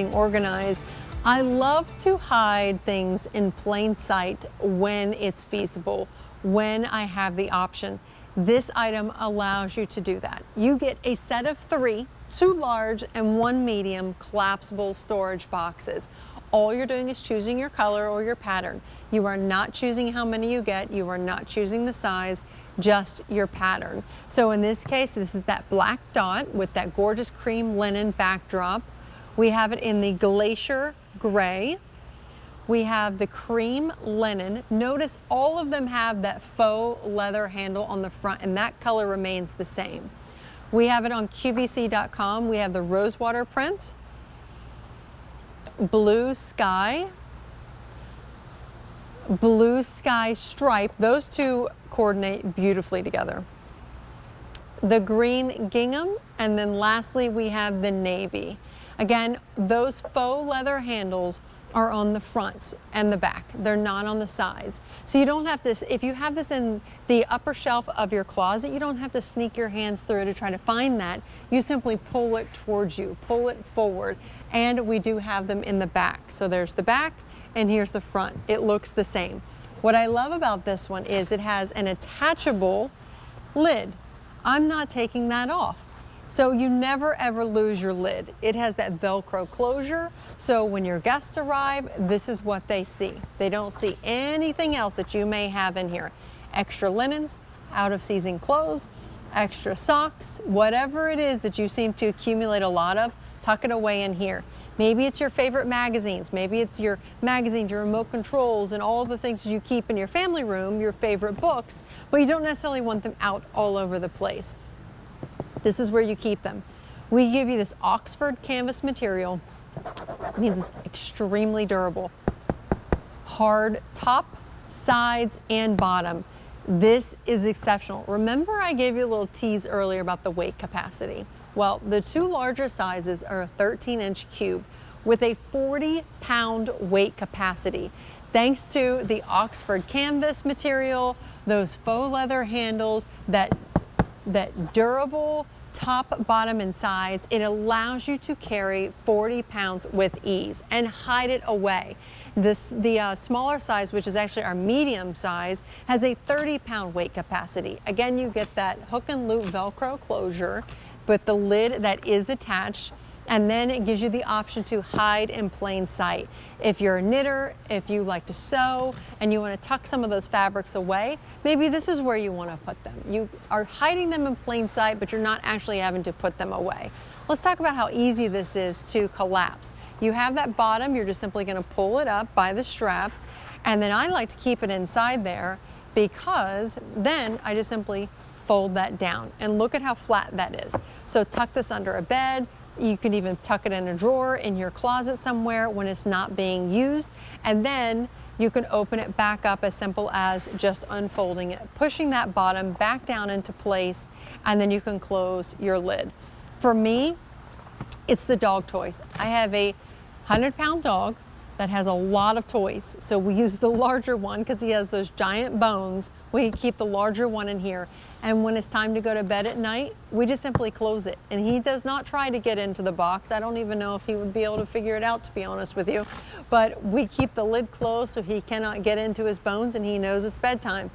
everything organized. I love to hide things in plain sight when it's feasible, when I have the option. This item allows you to do that. You get a set of 3, 2 large and 1 medium collapsible storage boxes. All you're doing is choosing your color or your pattern. You are not choosing how many you get. You are not choosing the size, just your pattern. So in this case, this is that black dot with that gorgeous cream linen backdrop. We have it in the glacier gray. We have the cream linen. Notice all of them have that faux leather handle on the front, and that color remains the same. We have it on QVC.com. We have the rosewater print, blue sky stripe. Those two coordinate beautifully together. The green gingham, and then lastly we have the navy. Again, those faux leather handles are on the fronts and the back. They're not on the sides. So you don't have to, if you have this in the upper shelf of your closet, you don't have to sneak your hands through to try to find that. You simply pull it towards you, pull it forward. And we do have them in the back. So there's the back and here's the front. It looks the same. What I love about this one is it has an attachable lid. I'm not taking that off. So you never ever lose your lid. It has that Velcro closure, so when your guests arrive, this is what they see. They don't see anything else that you may have in here. Extra linens, out of season clothes, extra socks, whatever it is that you seem to accumulate a lot of, tuck it away in here. Maybe it's your favorite magazines, maybe it's your magazines, your remote controls, and all the things that you keep in your family room, your favorite books, but you don't necessarily want them out all over the place. This is where you keep them. We give you this Oxford canvas material. It means it's extremely durable. Hard top, sides, and bottom. This is exceptional. Remember I gave you a little tease earlier about the weight capacity. Well, the 2 larger sizes are a 13-inch cube with a 40-pound weight capacity. Thanks to the Oxford canvas material, those faux leather handles, that durable top, bottom, and sides, it allows you to carry 40 pounds with ease and hide it away. The smaller size, which is actually our medium size, has a 30-pound weight capacity. Again, you get that hook and loop Velcro closure with the lid that is attached, and then it gives you the option to hide in plain sight. If you're a knitter, if you like to sew, and you want to tuck some of those fabrics away, maybe this is where you want to put them. You are hiding them in plain sight, but you're not actually having to put them away. Let's talk about how easy this is to collapse. You have that bottom, you're just simply going to pull it up by the strap, and then I like to keep it inside there because then I just simply fold that down, and look at how flat that is. So tuck this under a bed. You can even tuck it in a drawer in your closet somewhere when it's not being used, and then you can open it back up as simple as just unfolding it, pushing that bottom back down into place, and then you can close your lid. For me, it's the dog toys. I have a 100-pound dog that has a lot of toys, so we use the larger one because he has those giant bones. We keep the larger one in here, and when it's time to go to bed at night, we just simply close it, and he does not try to get into the box. I don't even know if he would be able to figure it out, to be honest with you, but we keep the lid closed so he cannot get into his bones, and he knows it's bedtime.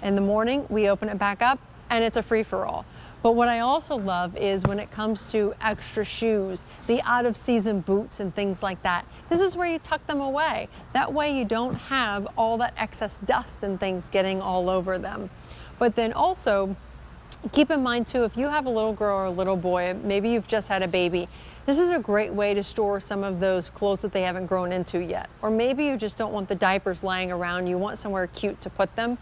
In the morning, we open it back up, and it's a free-for-all. But what I also love is when it comes to extra shoes, the out-of-season boots and things like that. This is where you tuck them away. That way you don't have all that excess dust and things getting all over them. But then also, keep in mind too, if you have a little girl or a little boy, maybe you've just had a baby, this is a great way to store some of those clothes that they haven't grown into yet. Or maybe you just don't want the diapers lying around, you want somewhere cute to put them.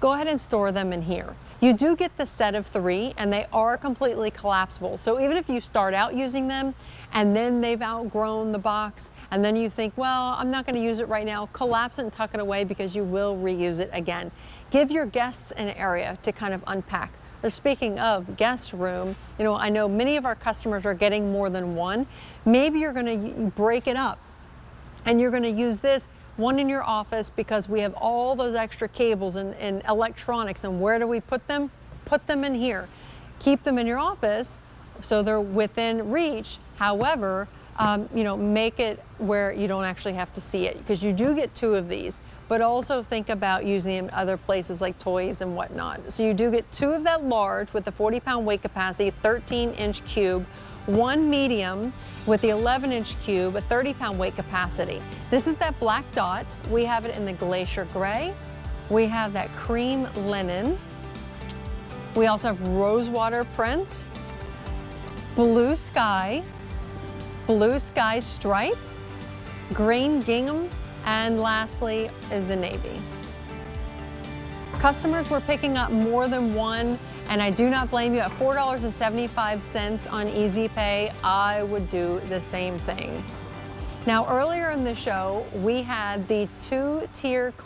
Go ahead and store them in here. You do get the set of 3, and they are completely collapsible. So even if you start out using them and then they've outgrown the box and then you think, well, I'm not going to use it right now, collapse it and tuck it away because you will reuse it again. Give your guests an area to kind of unpack. Speaking of guest room, you know, I know many of our customers are getting more than one. Maybe you're going to break it up and you're going to use this one in your office because we have all those extra cables and electronics, and where do we put them? Put them in here. Keep them in your office so they're within reach. However, you know, make it where you don't actually have to see it, because you do get 2 of these, but also think about using them in other places like toys and whatnot. So you do get 2 of that large with the 40-pound weight capacity, 13-inch cube, 1 medium with the 11-inch cube, a 30-pound weight capacity. This is that black dot. We have it in the glacier gray. We have that cream linen. We also have rosewater print, blue sky stripe, green gingham, and lastly is the navy. Customers were picking up more than one, and I do not blame you. At $4.75 on Easy Pay, I would do the same thing. Now, earlier in the show, we had the 2-tier clear